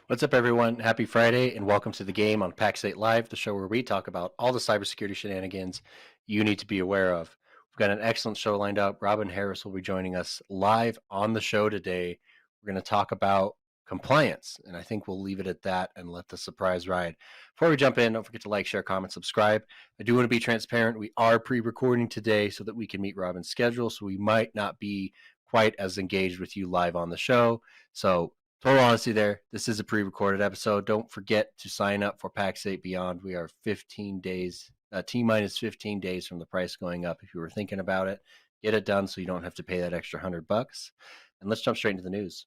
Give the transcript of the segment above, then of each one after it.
What's up, everyone? Happy Friday, and welcome to the game on Pax8 Live, the show where we talk about all the cybersecurity shenanigans you need to be aware of. We've got an excellent show lined up. Robin Harris will be joining us live on the show today. We're going to talk about compliance, and I think we'll leave it at that and let the surprise ride. Before we jump in, don't forget to like, share, comment, subscribe. I do want to be transparent. We are pre-recording today so that we can meet Robin's schedule, so we might not be quite as engaged with you live on the show. So total honesty there. This is a pre-recorded episode. Don't forget to sign up for Pax8 Beyond. We are 15 days, T-minus 15 days from the price going up. If you were thinking about it, get it done so you don't have to pay that extra $100. And let's jump straight into the news.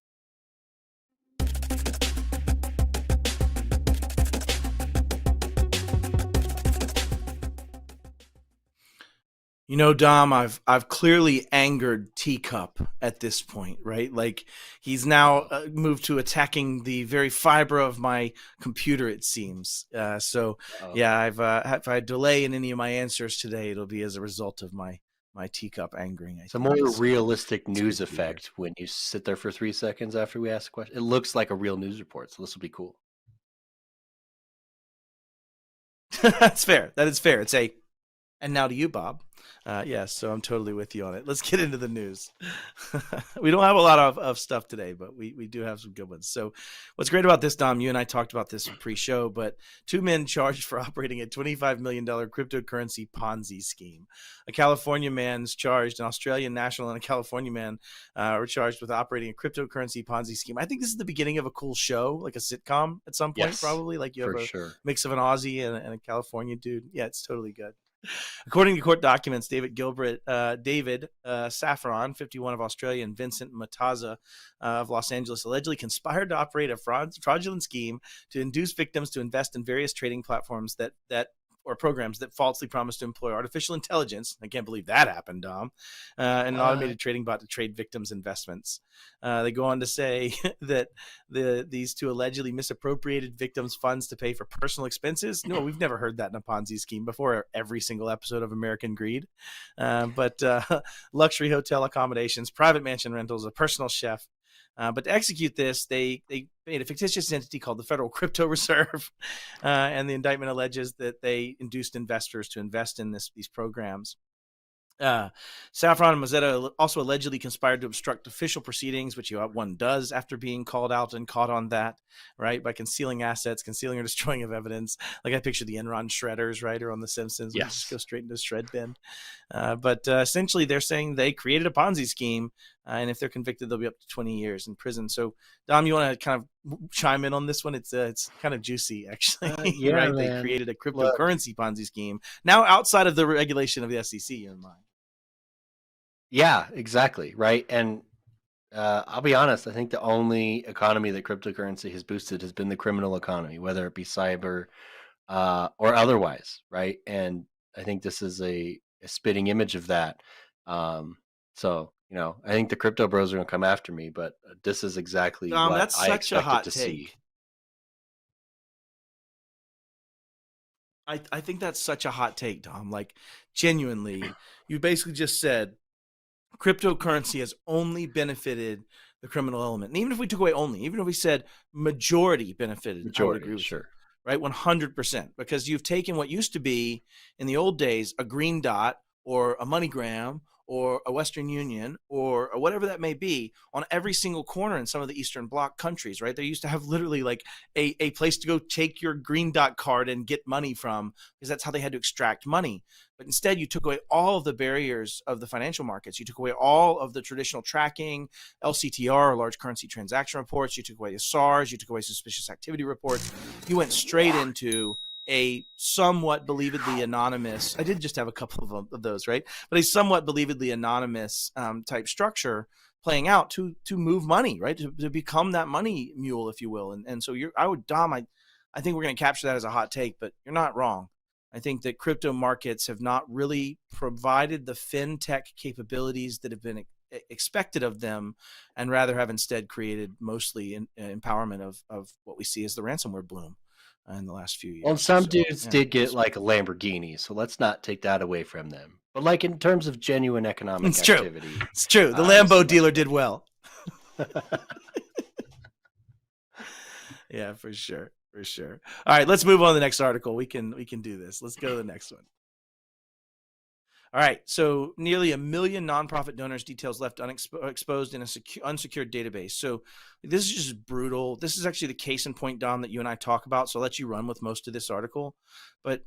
You know, Dom, I've clearly angered Teacup at this point, right? Like he's now moved to attacking the very fiber of my computer, it seems. Yeah, if I delay in any of my answers today, it'll be as a result of my Teacup angering. It's a more realistic news effect when you sit there for 3 seconds after we ask a question. It looks like a real news report, so this will be cool. That's fair. That is fair. It's a, and now to you, Bob. Yes, so I'm totally with you on it. Let's get into the news. We don't have a lot of stuff today, but we do have some good ones. So what's great about this, Dom, you and I talked about this pre-show, but 2 men charged for operating a $25 million cryptocurrency Ponzi scheme. A California man's charged, an Australian national and a California man were charged with operating a cryptocurrency Ponzi scheme. I think this is the beginning of a cool show, like a sitcom at some point, probably. Like you have a mix of an Aussie and a California dude. Yeah, it's totally good. According to court documents, David Saffron, 51 of Australia, and Vincent Mataza of Los Angeles allegedly conspired to operate a fraudulent scheme to induce victims to invest in various trading platforms or programs that falsely promise to employ artificial intelligence. I can't believe that happened, Dom. And an automated trading bot to trade victims' investments. They go on to say that these two allegedly misappropriated victims' funds to pay for personal expenses. No, we've never heard that in a Ponzi scheme before. Every single episode of American Greed. But luxury hotel accommodations, private mansion rentals, a personal chef. But to execute this, they made a fictitious entity called the Federal Crypto Reserve, and the indictment alleges that they induced investors to invest in these programs. Saffron and Mazzetta also allegedly conspired to obstruct official proceedings, which one does after being called out and caught on that, right? By concealing assets, concealing or destroying of evidence. Like I picture the Enron shredders, right? Or on The Simpsons, yes, just go straight into the shred bin. But essentially, they're saying they created a Ponzi scheme, and if they're convicted, they'll be up to 20 years in prison. So, Dom, you want to kind of chime in on this one? It's kind of juicy, actually. Yeah, right? Man. They created a cryptocurrency Ponzi scheme, now outside of the regulation of the SEC, in mind. Yeah, exactly. Right. And I'll be honest, I think the only economy that cryptocurrency has boosted has been the criminal economy, whether it be cyber or otherwise. Right. And I think this is a spitting image of that. So, I think the crypto bros are going to come after me, but this is exactly what that's I such a hot to take. see. I think that's such a hot take, Dom. Like, genuinely, you basically just said cryptocurrency has only benefited the criminal element. And even if we took away only, even if we said majority benefited, I would agree with you, right? 100%. Because you've taken what used to be, in the old days, a green dot or a MoneyGram or a Western Union or whatever that may be on every single corner in some of the Eastern Bloc countries, right? They used to have literally like a place to go take your green dot card and get money from, because that's how they had to extract money. But instead, you took away all of the barriers of the financial markets. You took away all of the traditional tracking, LCTR, or large currency transaction reports. You took away the SARS. You took away suspicious activity reports. You went straight into a somewhat believedly anonymous, I did just have a couple of those, right? But a somewhat believedly anonymous type structure playing out to move money, right? To become that money mule, if you will. And so Dom, I think we're going to capture that as a hot take, but you're not wrong. I think that crypto markets have not really provided the fintech capabilities that have been expected of them, and rather have instead created mostly empowerment of what we see as the ransomware bloom in the last few years. Well, some dudes did get like a Lamborghini, so let's not take that away from them. But like in terms of genuine economic activity. It's true. The Lambo dealer did well. Yeah, for sure. For sure. All right, let's move on to the next article. We can do this. Let's go to the next one. All right, so nearly 1 million nonprofit donors' details left unexposed in a unsecured database. So this is just brutal. This is actually the case in point, Dom, that you and I talk about. So I'll let you run with most of this article. But,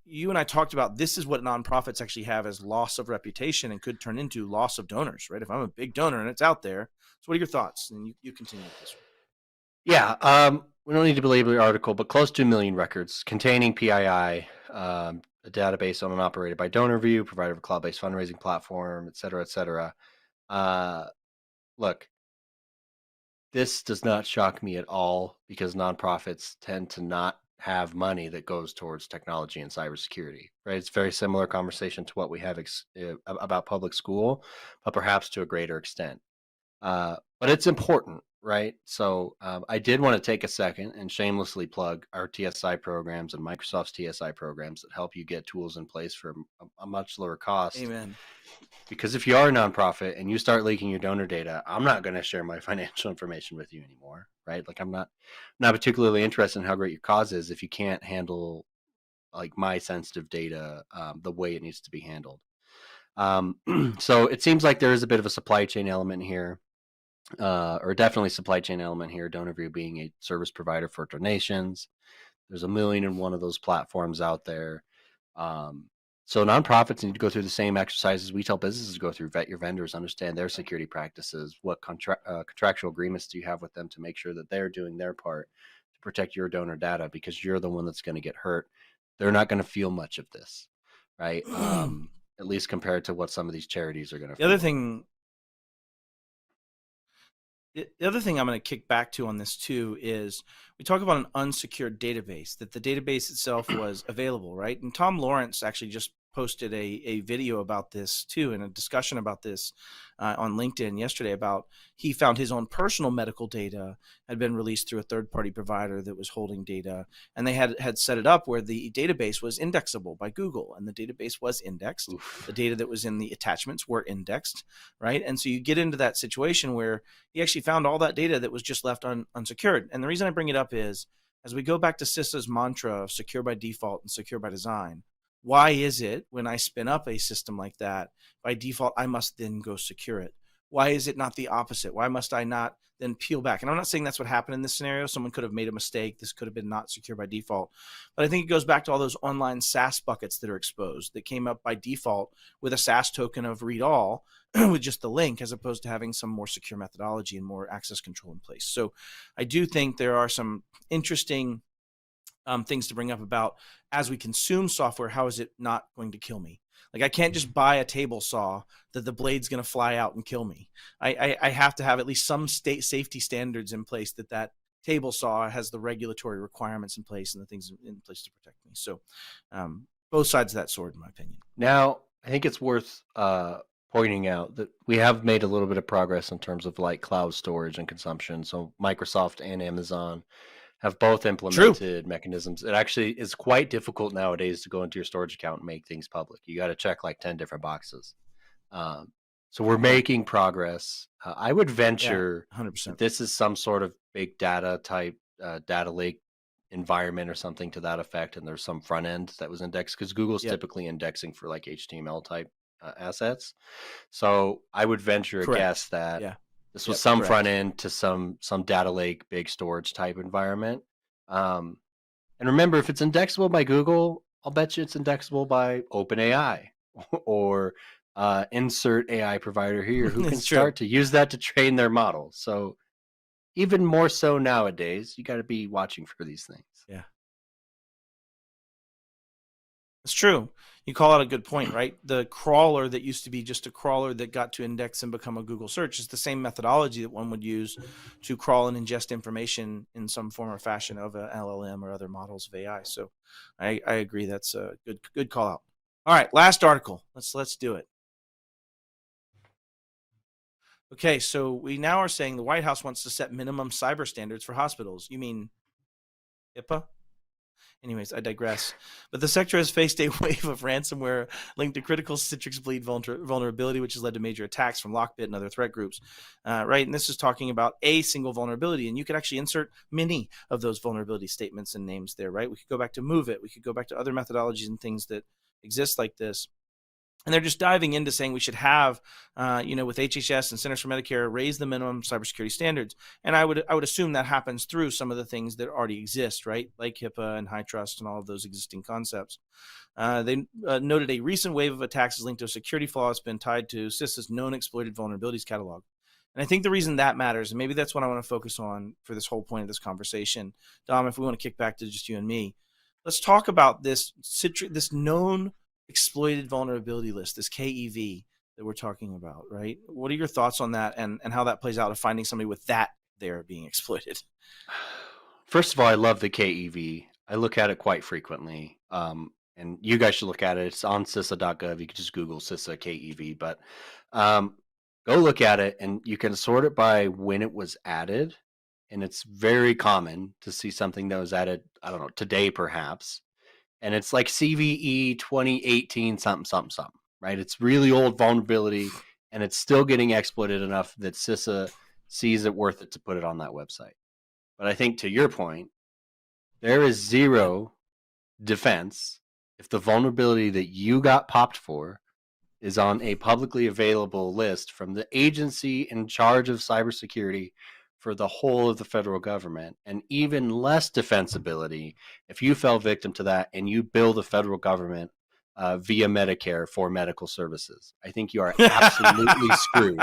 you and I talked about this is what nonprofits actually have as loss of reputation and could turn into loss of donors, right? If I'm a big donor and it's out there. So what are your thoughts? And you continue with this one. Yeah, we don't need to belabor the article, but close to 1 million records containing PII, a database owned and operated by DonorView, provider of a cloud-based fundraising platform, et cetera, et cetera. Look, this does not shock me at all because nonprofits tend to not have money that goes towards technology and cybersecurity, right? It's a very similar conversation to what we have about public school, but perhaps to a greater extent. But it's important, right? So I did want to take a second and shamelessly plug our TSI programs and Microsoft's TSI programs that help you get tools in place for a much lower cost. Amen. Because if you are a nonprofit and you start leaking your donor data, I'm not going to share my financial information with you anymore, right? Like I'm not particularly interested in how great your cause is if you can't handle like my sensitive data the way it needs to be handled. So it seems like there is a bit of a supply chain element here. Or definitely supply chain element here. DonorView being a service provider for donations. There's 1,000,001 of those platforms out there. So nonprofits need to go through the same exercises we tell businesses to go through. Vet your vendors, understand their security practices. What contractual agreements do you have with them to make sure that they're doing their part to protect your donor data, because you're the one that's going to get hurt. They're not going to feel much of this, right? At least compared to what some of these charities are going to feel. The other thing I'm going to kick back to on this too is we talk about an unsecured database, that the database itself was available, right? And Tom Lawrence actually just posted a video about this too, and a discussion about this on LinkedIn yesterday about he found his own personal medical data had been released through a third-party provider that was holding data, and they had set it up where the database was indexable by Google, and the database was indexed. Oof. The data that was in the attachments were indexed, right? And so you get into that situation where he actually found all that data that was just left unsecured. And the reason I bring it up is, as we go back to CISA's mantra of secure by default and secure by design, why is it when I spin up a system like that, by default, I must then go secure it? Why is it not the opposite? Why must I not then peel back? And I'm not saying that's what happened in this scenario. Someone could have made a mistake. This could have been not secure by default. But I think it goes back to all those online SaaS buckets that are exposed that came up by default with a SaaS token of read all with just the link, as opposed to having some more secure methodology and more access control in place. So I do think there are some interesting things to bring up about, as we consume software, how is it not going to kill me? Like I can't just buy a table saw that the blade's going to fly out and kill me. I have to have at least some safety standards in place, that table saw has the regulatory requirements in place and the things in place to protect me. So both sides of that sword, in my opinion. Now, I think it's worth pointing out that we have made a little bit of progress in terms of like cloud storage and consumption. So Microsoft and Amazon have both implemented mechanisms. It actually is quite difficult nowadays to go into your storage account and make things public. You got to check like 10 different boxes. So we're making progress. I would venture 100%. that this is some sort of big data type data lake environment or something to that effect, and there's some front end that was indexed, because Google's typically indexing for like HTML type assets. So I would venture a guess that this was some front end to some data lake, big storage type environment. And remember, if it's indexable by Google, I'll bet you it's indexable by OpenAI or insert AI provider here who can start to use that to train their model. So even more so nowadays, you got to be watching for these things. Yeah. It's true. You call out a good point, right? The crawler that used to be just a crawler that got to index and become a Google search is the same methodology that one would use to crawl and ingest information in some form or fashion of an LLM or other models of AI. So I agree. That's a good call out. All right. Last article. Let's do it. Okay. So we now are saying the White House wants to set minimum cyber standards for hospitals. You mean HIPAA? Anyways, I digress. But the sector has faced a wave of ransomware linked to critical Citrix bleed vulnerability, which has led to major attacks from Lockbit and other threat groups. Right, and this is talking about a single vulnerability, and you could actually insert many of those vulnerability statements and names there. Right, we could go back to Move It, we could go back to other methodologies and things that exist like this. And they're just diving into saying we should have, with HHS and Centers for Medicare, raise the minimum cybersecurity standards. And I would assume that happens through some of the things that already exist, right? Like HIPAA and high trust and all of those existing concepts. They noted a recent wave of attacks is linked to a security flaw that's been tied to CISA's known exploited vulnerabilities catalog. And I think the reason that matters, and maybe that's what I want to focus on for this whole point of this conversation, Dom, if we want to kick back to just you and me, let's talk about this known exploited vulnerability list, this KEV that we're talking about, right? What are your thoughts on that and how that plays out of finding somebody with that there being exploited? First of all, I love the KEV. I look at it quite frequently. And you guys should look at it. It's on CISA.gov. You can just Google CISA KEV, but go look at it and you can sort it by when it was added. And it's very common to see something that was added, I don't know, today perhaps. And it's like CVE 2018 something, right? It's really old vulnerability, and it's still getting exploited enough that CISA sees it worth it to put it on that website. But I think to your point, there is zero defense if the vulnerability that you got popped for is on a publicly available list from the agency in charge of cybersecurity for the whole of the federal government, and even less defensibility if you fell victim to that and you bill the federal government via Medicare for medical services. I think you are absolutely screwed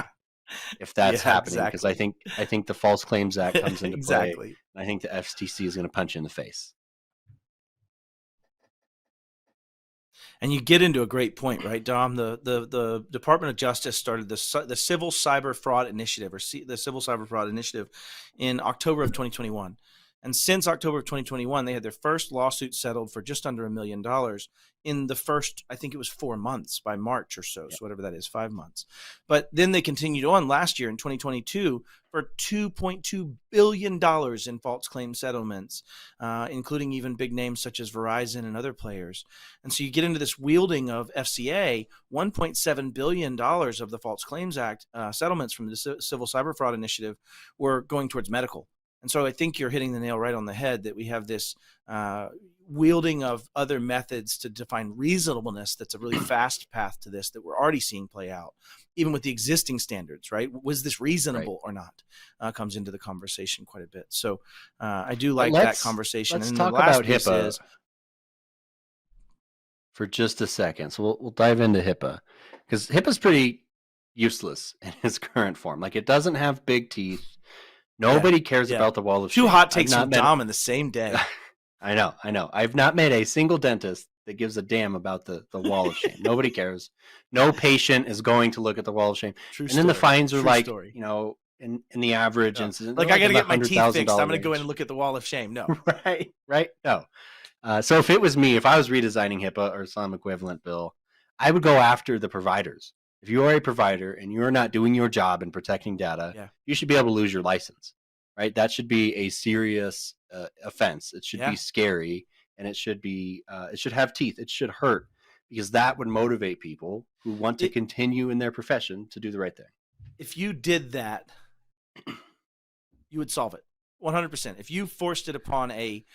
if that's happening, because exactly. I think the False Claims Act comes into play. Exactly. And I think the FTC is going to punch you in the face. And you get into a great point, right, Dom? The Department of Justice started the Civil Cyber Fraud Initiative, or the Civil Cyber Fraud Initiative, in October of 2021. And since October of 2021, they had their first lawsuit settled for just under $1 million in the first, I think it was 4 months, by March or so, so whatever that is, 5 months. But then they continued on last year in 2022 for $2.2 billion in false claim settlements, including even big names such as Verizon and other players. And so you get into this wielding of FCA, $1.7 billion of the False Claims Act settlements from the Civil Cyber Fraud Initiative were going towards medical. And so I think you're hitting the nail right on the head that we have this wielding of other methods to define reasonableness. That's a really fast path to this that we're already seeing play out, even with the existing standards, right? Was this reasonable or not? Comes into the conversation quite a bit. So I do like that conversation. Let's and talk the last about HIPAA for just a second. So we'll dive into HIPAA, because HIPAA is pretty useless in its current form. Like, it doesn't have big teeth. Nobody cares about the wall of shame. Two hot takes from Dom in the same day. I know. I've not met a single dentist that gives a damn about the wall of shame. Nobody cares. No patient is going to look at the wall of shame. True and story. Then the fines are True story. In the average incident. Like, I got to get my teeth fixed. I'm going to go in and look at the wall of shame. No. Right. No. So if it was me, if I was redesigning HIPAA or some equivalent bill, I would go after the providers. If you are a provider and you're not doing your job in protecting data, you should be able to lose your license, right? That should be a serious offense. It should be scary, and it should have teeth. It should hurt, because that would motivate people who want to continue in their profession to do the right thing. If you did that, you would solve it 100%. If you forced it upon a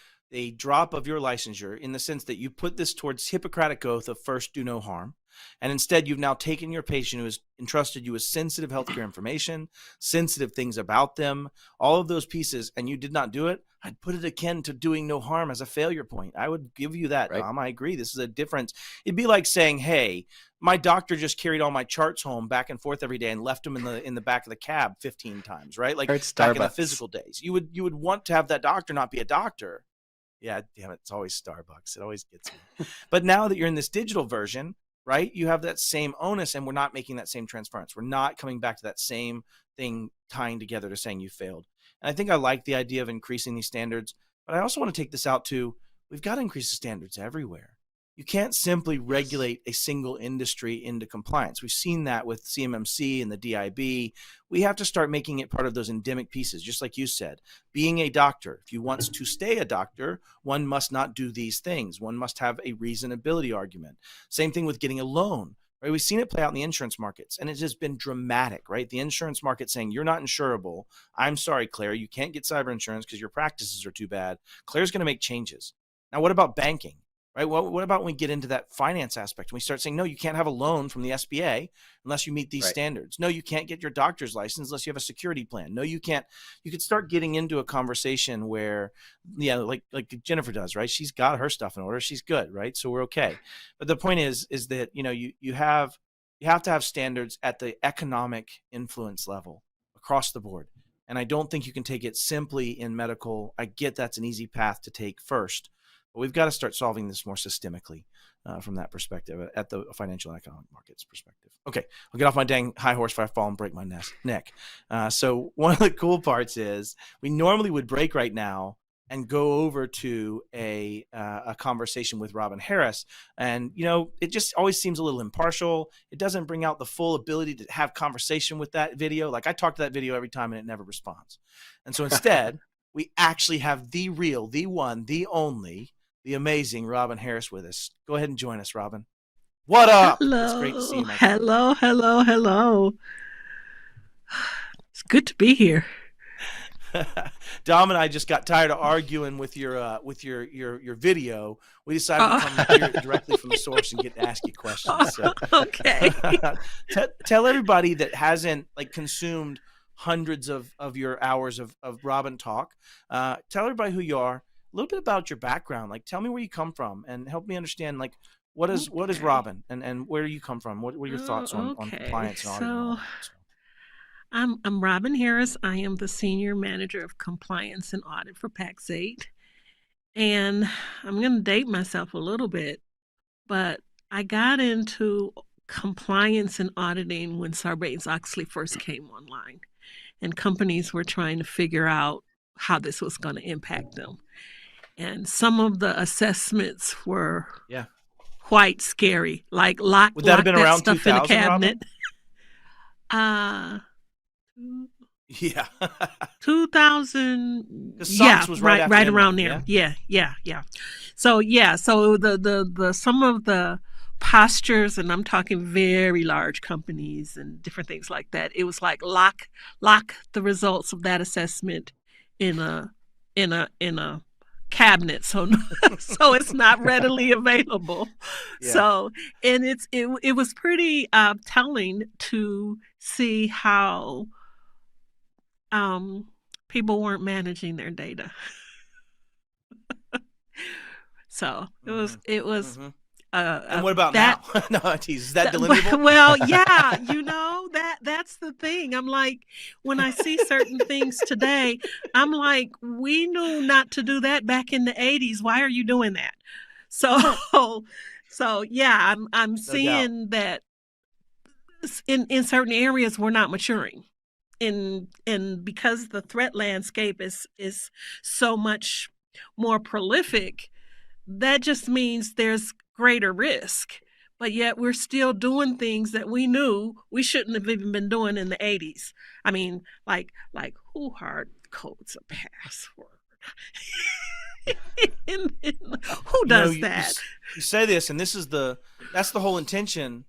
drop of your licensure, in the sense that you put this towards Hippocratic oath of first do no harm, and instead you've now taken your patient who has entrusted you with sensitive healthcare information, sensitive things about them, all of those pieces, and you did not do it, I'd put it akin to doing no harm as a failure point. I would give you that, Dom. I agree. This is a difference. It'd be like saying, hey, my doctor just carried all my charts home back and forth every day and left them in the back of the cab 15 times, right? Like back in the physical days. You would want to have that doctor not be a doctor. Yeah, damn it. It's always Starbucks. It always gets me. But now that you're in this digital version, right, you have that same onus, and we're not making that same transference. We're not coming back to that same thing, tying together to saying you failed. And I think I like the idea of increasing these standards, but I also want to take this out to, we've got to increase the standards everywhere. You can't simply regulate a single industry into compliance. We've seen that with CMMC and the DIB. We have to start making it part of those endemic pieces, just like you said. Being a doctor, if you want to stay a doctor, one must not do these things. One must have a reasonability argument. Same thing with getting a loan. Right? We've seen it play out in the insurance markets, and it's just been dramatic, right? The insurance market saying, you're not insurable. I'm sorry, Claire, you can't get cyber insurance because your practices are too bad. Claire's going to make changes. Now, what about banking? Right? What about when we get into that finance aspect and we start saying, no, you can't have a loan from the SBA unless you meet these standards. No, you can't get your doctor's license unless you have a security plan. No, you can't. You could start getting into a conversation where, like Jennifer does, right? She's got her stuff in order. She's good, right? So we're okay. But the point is that, you have to have standards at the economic influence level across the board. And I don't think you can take it simply in medical. I get that's an easy path to take first. But we've got to start solving this more systemically from that perspective, at the financial and economic markets perspective. Okay, I'll get off my dang high horse if I fall and break my neck. So one of the cool parts is we normally would break right now and go over to a conversation with Robin Harris. And, it just always seems a little impartial. It doesn't bring out the full ability to have conversation with that video. Like I talk to that video every time and it never responds. And so instead, we actually have the real, the one, the only, the amazing Robin Harris with us. Go ahead and join us, Robin. What up? Hello. It's great to see you. Hello. It's good to be here. Dom and I just got tired of arguing with your video. We decided to come here directly from the source and get to ask you questions. So. Okay. Tell everybody that hasn't consumed hundreds of your hours of Robin talk. Tell everybody who you are. A little bit about your background. Tell me where you come from and help me understand what is Robin and where do you come from? What are your thoughts on compliance and auditing? I'm Robin Harris. I am the Senior Manager of Compliance and Audit for Pax8. And I'm going to date myself a little bit, but I got into compliance and auditing when Sarbanes-Oxley first came online. And companies were trying to figure out how this was going to impact them. And some of the assessments were quite scary, like lock that stuff in a cabinet. Yeah. 2000. Was right around there. Yeah. So the some of the postures, and I'm talking very large companies and different things like that. It was like lock the results of that assessment in a cabinet, so it's not readily available. So, and it was pretty telling to see how people weren't managing their data. So it was and what about now? No, geez, is that deliverable? Well, yeah, that's the thing. I'm like, when I see certain things today, I'm like, we knew not to do that back in the 80s. Why are you doing that? So yeah, I'm seeing that in certain areas we're not maturing. And because the threat landscape is so much more prolific, that just means there's greater risk, but yet we're still doing things that we knew we shouldn't have even been doing in the 80s. I mean, like who hard codes a password? Who does that? You say this, and that's the whole intention.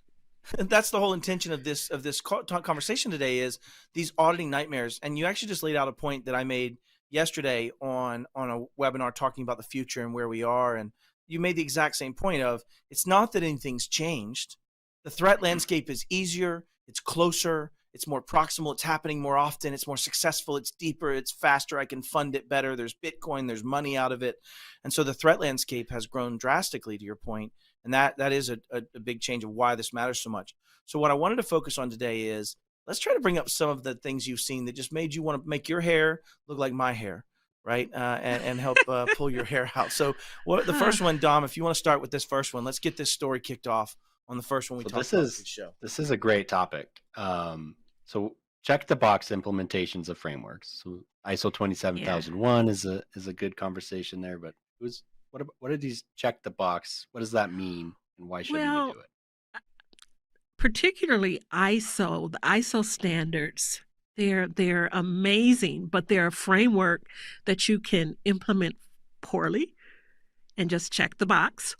That's the whole intention of this conversation today is these auditing nightmares. And you actually just laid out a point that I made yesterday on a webinar talking about the future and where we are. And you made the exact same point of, it's not that anything's changed. The threat landscape is easier, it's closer, it's more proximal, it's happening more often, it's more successful, it's deeper, it's faster, I can fund it better, there's Bitcoin, there's money out of it. And so the threat landscape has grown drastically, to your point, and that is a big change of why this matters so much. So what I wanted to focus on today is, let's try to bring up some of the things you've seen that just made you want to make your hair look like my hair. Right. And help pull your hair out. So the first one, Dom, if you want to start with this first one, let's get this story kicked off on the first one we talked about this show. This is a great topic. So check the box implementations of frameworks. So ISO 27001 is a good conversation there, but What are these check the box? What does that mean, and why shouldn't you Well, do it? particularly the ISO standards, they're amazing, but they're a framework that you can implement poorly and just check the box,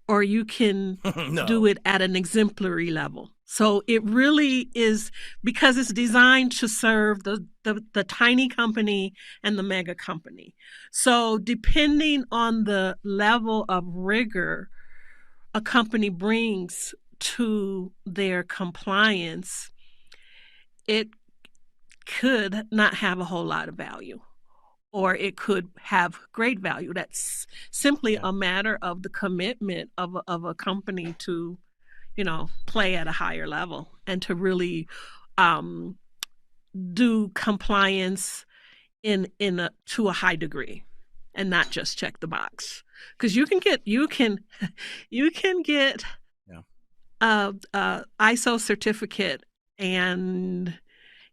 or you can No. do it at an exemplary level. So it really is, because it's designed to serve the tiny company and the mega company. So depending on the level of rigor a company brings to their compliance, it could not have a whole lot of value, or it could have great value. That's simply a matter of the commitment of a company to, play at a higher level and to really do compliance to a high degree, and not just check the box. Because you can get a ISO certificate, and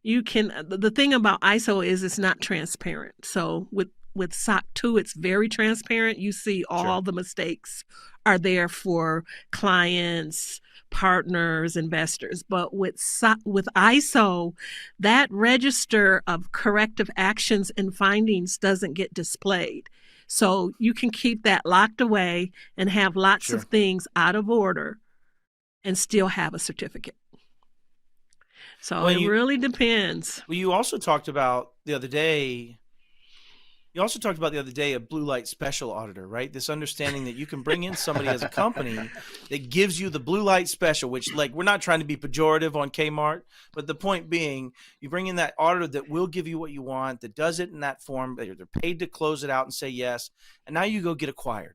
the thing about ISO is it's not transparent. So with SOC 2, it's very transparent. You see all the mistakes are there for clients, partners, investors. But with ISO, that register of corrective actions and findings doesn't get displayed. So you can keep that locked away and have lots of things out of order and still have a certificate. So it really depends. Well, you also talked about the other day a blue light special auditor, right? This understanding that you can bring in somebody as a company that gives you the blue light special, which, like, we're not trying to be pejorative on Kmart, but the point being, you bring in that auditor that will give you what you want, that does it in that form, they're paid to close it out and say yes, and now you go get acquired.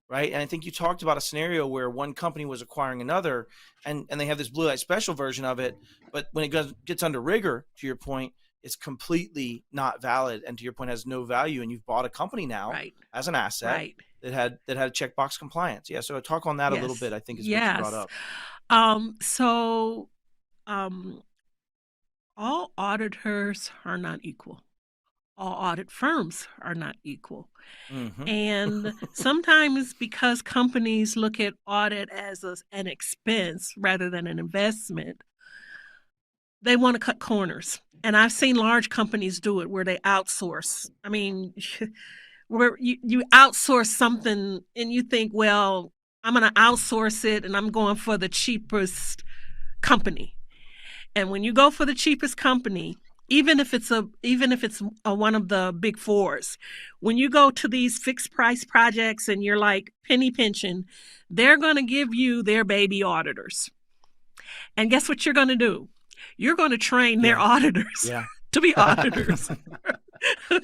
Right. And I think you talked about a scenario where one company was acquiring another, and they have this blue light special version of it. But when it gets under rigor, to your point, it's completely not valid. And to your point, has no value. And you've bought a company now as an asset that had a checkbox compliance. Yeah. So talk on that a little bit, I think, is what you brought up. All auditors are not equal. All audit firms are not equal. Mm-hmm. And sometimes, because companies look at audit as an expense rather than an investment, they want to cut corners. And I've seen large companies do it where they outsource. I mean, where you outsource something and you think, well, I'm going to outsource it and I'm going for the cheapest company. And when you go for the cheapest company, even if it's one of the big fours, when you go to these fixed price projects and you're like penny pinching, they're going to give you their baby auditors. And guess what you're going to do? You're going to train their auditors to be auditors. You're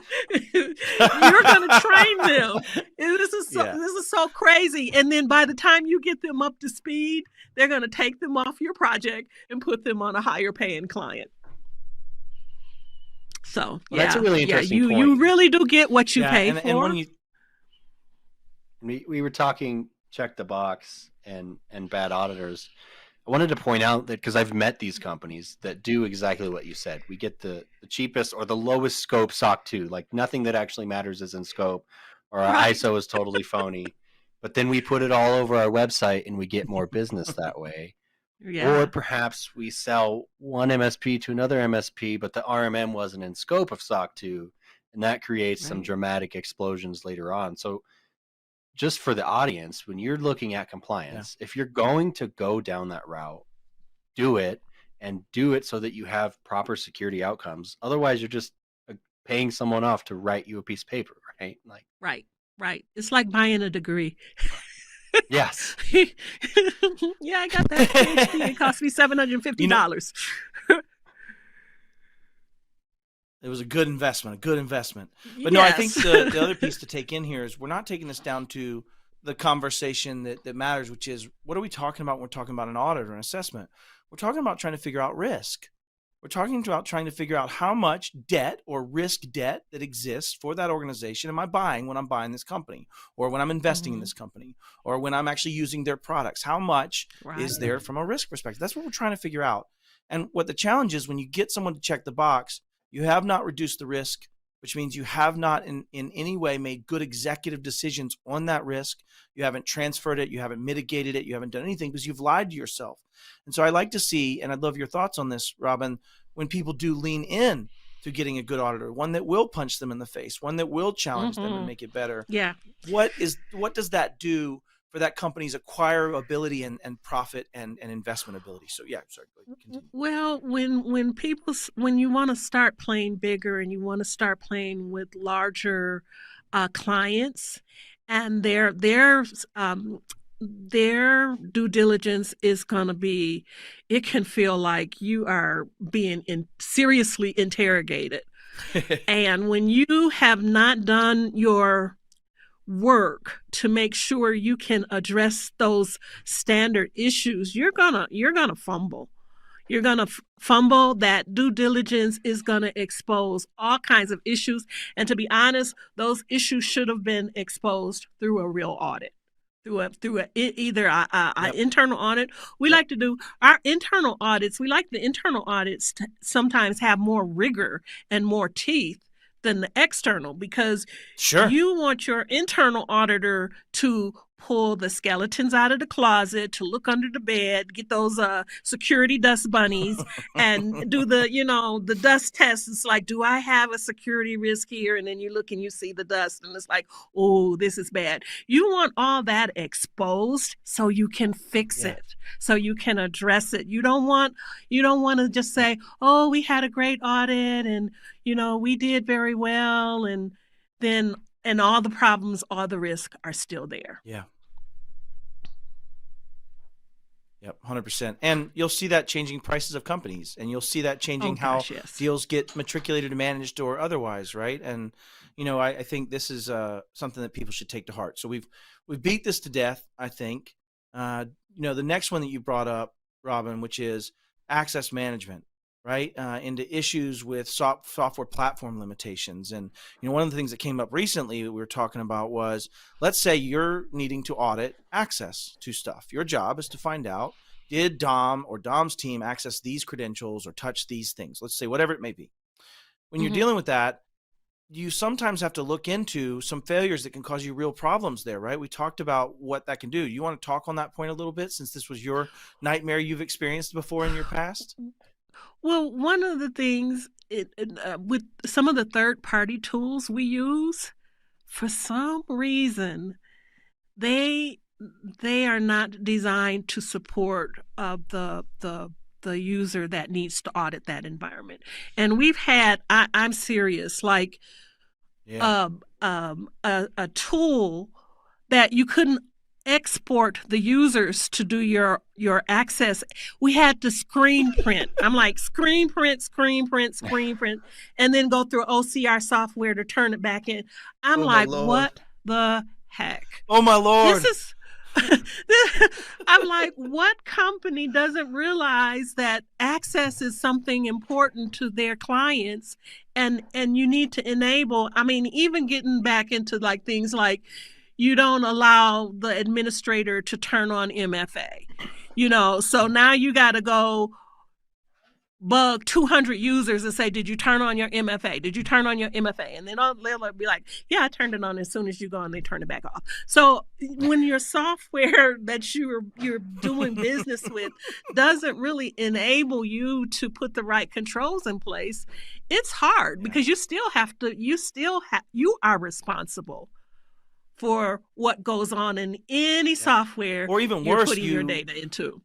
going to train them. This is so crazy. And then by the time you get them up to speed, they're going to take them off your project and put them on a higher paying client. So that's a really interesting point. You really do get what you pay for. And when we were talking check the box and bad auditors, I wanted to point out that, because I've met these companies that do exactly what you said. We get the cheapest or the lowest scope SOC 2, like nothing that actually matters is in scope, or our ISO is totally phony. But then we put it all over our website and we get more business that way. Or perhaps we sell one MSP to another MSP, but the RMM wasn't in scope of SOC 2, and that creates some dramatic explosions later on. So just for the audience, when you're looking at compliance, if you're going to go down that route, do it, and do it so that you have proper security outcomes. Otherwise, you're just paying someone off to write you a piece of paper, right? Right. It's like buying a degree. Yes. Yeah, I got that PhD. It cost me $750. It was a good investment. But no, I think the other piece to take in here is we're not taking this down to the conversation that matters, which is, what are we talking about when we're talking about an audit or an assessment? We're talking about trying to figure out risk. We're talking about trying to figure out how much debt or risk debt that exists for that organization am I buying when I'm buying this company, or when I'm investing in this company, or when I'm actually using their products. How much is there from a risk perspective? That's what we're trying to figure out. And what the challenge is, when you get someone to check the box, you have not reduced the risk which means you have not in any way made good executive decisions on that risk. You haven't transferred it. You haven't mitigated it. You haven't done anything because you've lied to yourself. And so I like to see, and I'd love your thoughts on this, Robin, when people do lean in to getting a good auditor, one that will punch them in the face, one that will challenge them and make it better. Yeah. What does that do for that company's acquirability and profit and investment ability? So yeah, sorry. Continue. Well, when you want to start playing bigger and you want to start playing with larger clients, and their due diligence is going to be, it can feel like you are being seriously interrogated. And when you have not done your work to make sure you can address those standard issues, you're gonna fumble. You're gonna fumble. That due diligence is gonna expose all kinds of issues. And to be honest, those issues should have been exposed through a real audit, through either an internal audit. We like to do our internal audits. We like the internal audits to sometimes have more rigor and more teeth than the external, because you want your internal auditor to pull the skeletons out of the closet, to look under the bed, get those security dust bunnies, and do the dust test. It's like, do I have a security risk here? And then you look and you see the dust, and it's like, oh, this is bad. You want all that exposed so you can fix it, so you can address it. You don't want to just say, oh, we had a great audit, and we did very well, and all the problems, all the risks are still there. Yeah. Yep, 100%. And you'll see that changing prices of companies, and you'll see that changing how deals get matriculated and managed or otherwise, right? And I think this is something that people should take to heart. So we've beat this to death, I think. The next one that you brought up, Robin, which is access management, right? Into issues with software platform limitations. And, one of the things that came up recently that we were talking about was, let's say you're needing to audit access to stuff. Your job is to find out, did Dom or Dom's team access these credentials or touch these things? Let's say whatever it may be. When you're dealing with that, you sometimes have to look into some failures that can cause you real problems there, right? We talked about what that can do. You want to talk on that point a little bit, since this was your nightmare you've experienced before in your past? Well, one of the things with some of the third-party tools we use, for some reason, they are not designed to support the user that needs to audit that environment. And we've had, I'm serious, like a tool that you couldn't export the users to do your access. We had to screen print. I'm like, screen print, and then go through OCR software to turn it back in. I'm like, what the heck? Oh my Lord. This is I'm like, what company doesn't realize that access is something important to their clients, and you need to enable, even getting back into like things like, you don't allow the administrator to turn on MFA, so now you got to go bug 200 users and say, did you turn on your MFA? Did you turn on your MFA? And then they'll be like, yeah, I turned it on. As soon as you go on, they turn it back off. So when your software that you're doing business with doesn't really enable you to put the right controls in place, it's hard, because you are responsible for what goes on in any software, or even you're worse, putting your data into.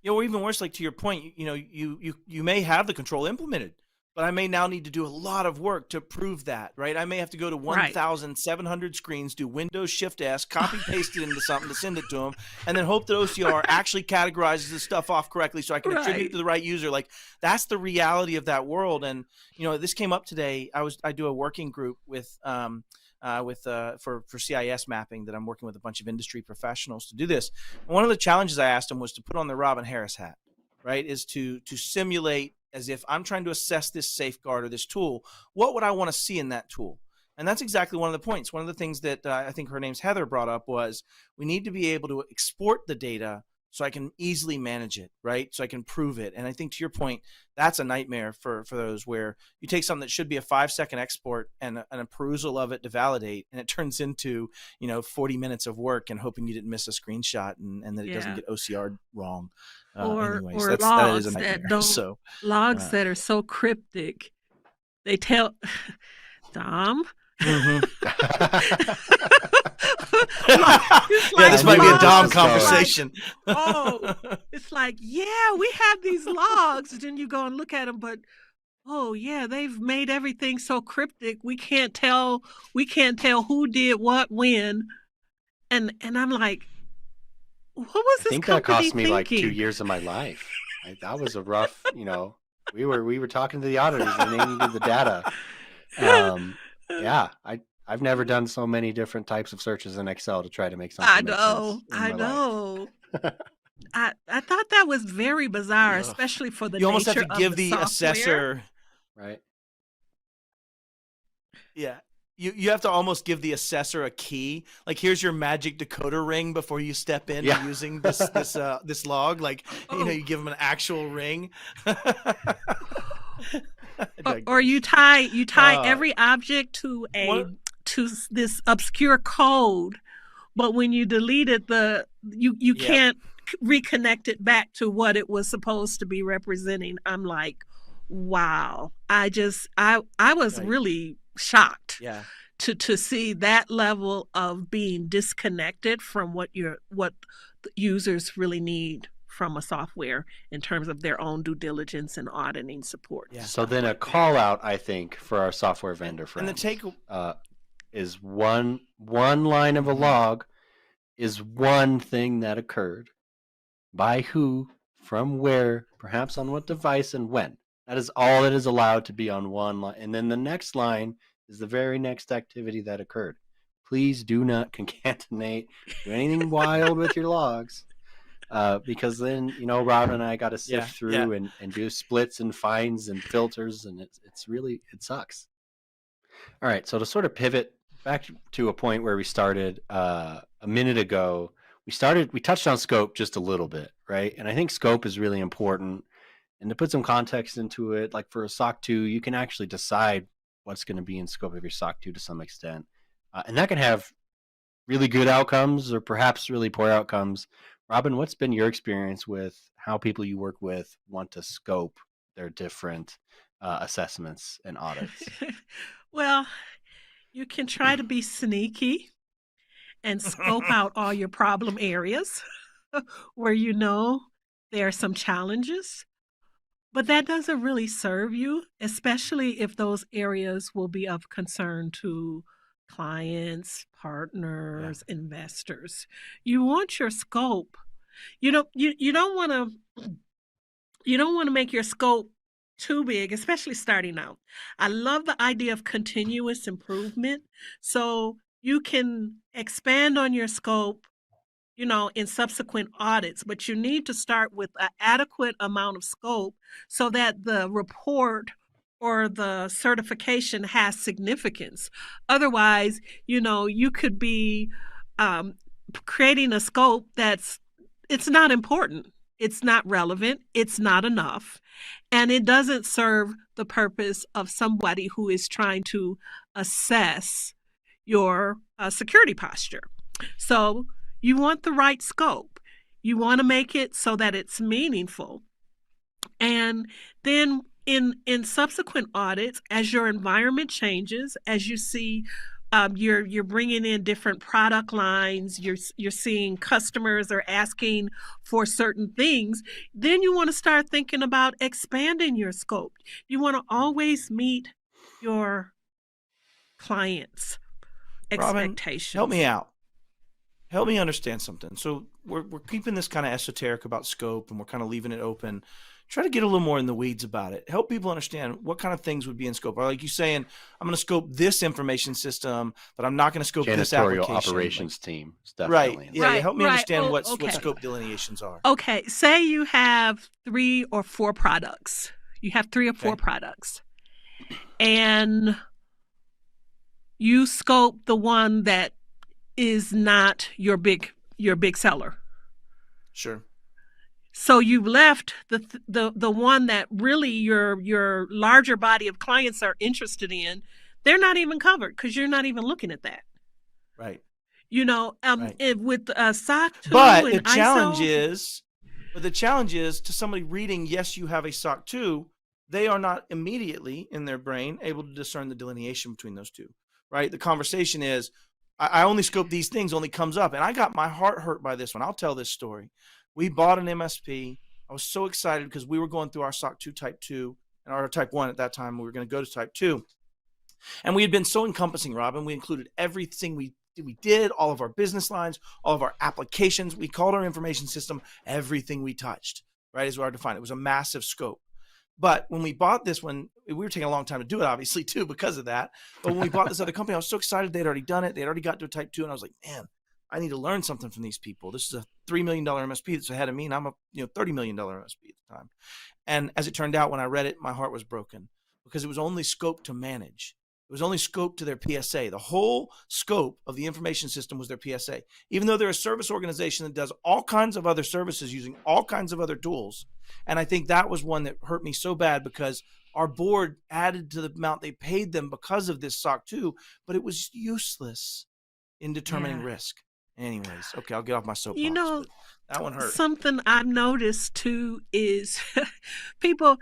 Or even worse, like to your point, you may have the control implemented, but I may now need to do a lot of work to prove that, right? I may have to go to 1,700 screens, do Windows Shift S, copy paste it into something to send it to them, and then hope that OCR actually categorizes the stuff off correctly so I can attribute it to the right user. Like, that's the reality of that world. And this came up today. I do a working group with for CIS mapping that I'm working with a bunch of industry professionals to do this. And one of the challenges I asked them was to put on the Robin Harris hat, right? Is to simulate, as if I'm trying to assess this safeguard or this tool, what would I want to see in that tool? And that's exactly one of the points. One of the things that I think her name's Heather brought up was, we need to be able to export the data so I can easily manage it, right? So I can prove it. And I think to your point, that's a nightmare for those where you take something that should be a 5-second export and an perusal of it to validate, and it turns into, 40 minutes of work and hoping you didn't miss a screenshot and that it doesn't get OCR'd wrong. Anyways, or that is a logs nightmare. that don't So logs that are so cryptic. They tell Dom. This might be a Dom logs, conversation. It's like, yeah, we have these logs. Then you go and look at them, but they've made everything so cryptic. We can't tell who did what when. And I'm like, what was this? I think that cost me like 2 years of my life. That was a rough, we were talking to the auditors and they needed the data. I've never done so many different types of searches in Excel to try to make something make sense. I know. I thought that was very bizarre, especially for the you almost have nature to give of the the software. assessor, right? Yeah. You have to almost give the assessor a key. Like, here's your magic decoder ring before you step in using this log. Like, you give them an actual ring. or you tie every object to this obscure code, but when you delete it, you can't reconnect it back to what it was supposed to be representing. I'm like, wow. I was really shocked to see that level of being disconnected from what the users really need from a software in terms of their own due diligence and auditing support. Yeah. So then a call out, I think, for our software vendor friends. And the take is one line of a log is one thing that occurred, by who, from where, perhaps on what device, and when. That is all that is allowed to be on one line. And then the next line is the very next activity that occurred. Please do not concatenate, do anything wild with your logs. Because then, Rob and I got to sift through and do splits and finds and filters, and it sucks. All right, so to sort of pivot back to a point where we started a minute ago, we touched on scope just a little bit, right? And I think scope is really important. And to put some context into it, like for a SOC 2, you can actually decide what's going to be in scope of your SOC 2 to some extent. And that can have really good outcomes or perhaps really poor outcomes. Robin, what's been your experience with how people you work with want to scope their different assessments and audits? Well, you can try to be sneaky and scope out all your problem areas where there are some challenges. But that doesn't really serve you, especially if those areas will be of concern to clients, partners, investors. You want your scope. You don't want to make your scope too big, especially starting out. I love the idea of continuous improvement. So you can expand on your scope, in subsequent audits, but you need to start with an adequate amount of scope so that the report or the certification has significance. Otherwise, you could be creating a scope it's not important, it's not relevant, it's not enough, and it doesn't serve the purpose of somebody who is trying to assess your security posture. So you want the right scope. You want to make it so that it's meaningful. And then in subsequent audits, as your environment changes, as you see you're bringing in different product lines, you're seeing customers are asking for certain things, then you want to start thinking about expanding your scope. You want to always meet your clients' expectations. Robin, help me out. Help me understand something. So we're keeping this kind of esoteric about scope, and we're kind of leaving it open. Try to get a little more in the weeds about it. Help people understand what kind of things would be in scope. Or like you saying, I'm going to scope this information system, but I'm not going to scope this application. Janitorial operations team. Right. Yeah. Right, help me understand what okay. scope delineations are. Okay. Say you have 3 or 4 products. You have 3 or 4 products. And you scope the one that is not your big seller. Sure. So you've left the one that really your larger body of clients are interested in. They're not even covered because you're not even looking at that. Right. Right. With SOC 2 but and the challenge ISO. is to somebody reading, yes, you have a SOC 2, they are not immediately in their brain able to discern the delineation between those two, right? The conversation is, I only scope these things, only comes up. And I got my heart hurt by this one. I'll tell this story. We bought an MSP. I was so excited because we were going through our SOC 2 type 2 and our type 1 at that time. We were going to go to type 2. And we had been so encompassing, Robin. We included everything we did, all of our business lines, all of our applications. We called our information system everything we touched, right, is what I defined. It was a massive scope. But when we bought this one, we were taking a long time to do it, obviously, too, because of that. But when we bought this other company, I was so excited. They'd already done it. They'd already got to a type 2. And I was like, man, I need to learn something from these people. This is a $3 million MSP that's ahead of me, and I'm a $30 million MSP at the time. And as it turned out, when I read it, my heart was broken because it was only scoped to manage. It was only scoped to their PSA. The whole scope of the information system was their PSA. Even though they're a service organization that does all kinds of other services using all kinds of other tools. And I think that was one that hurt me so bad because our board added to the amount they paid them because of this SOC 2, but it was useless in determining risk. Anyways, okay, I'll get off my soapbox. That one hurt. Something I've noticed too is people,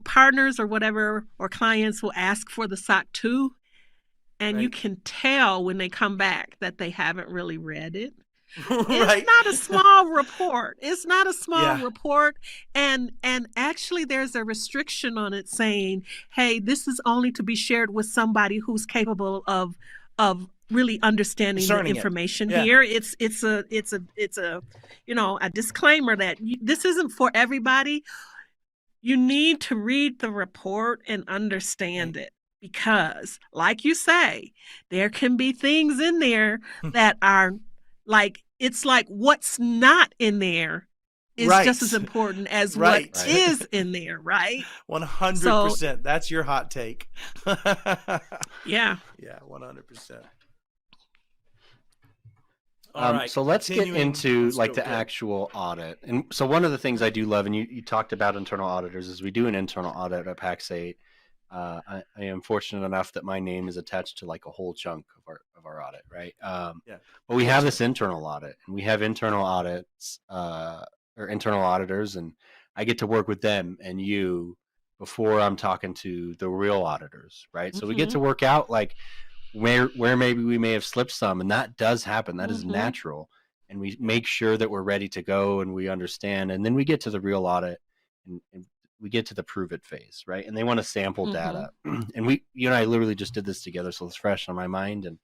partners or whatever, or clients will ask for the SOC 2, and you can tell when they come back that they haven't really read it. It's not a small report. It's not a small report. And actually there's a restriction on it saying, hey, this is only to be shared with somebody who's capable of really understanding the information here. It's a a disclaimer that this isn't for everybody. You need to read the report and understand it, because like you say, there can be things in there that are like, it's like what's not in there is just as important as what is in there, right? 100%. So, that's your hot take. Yeah, 100%. So let's get into the actual audit. And so one of the things I do love, and you talked about internal auditors, is we do an internal audit at Pax8. I am fortunate enough that my name is attached to like a whole chunk of our audit, right? But we have this internal audit, and we have internal audits or internal auditors, and I get to work with them and you before I'm talking to the real auditors, right? So we get to work out like where maybe we may have slipped some, and that does happen. That is natural, and we make sure that we're ready to go and we understand, and then we get to the real audit and we get to the prove it phase, right? And they want to sample data, and you and I literally just did this together, so it's fresh on my mind. And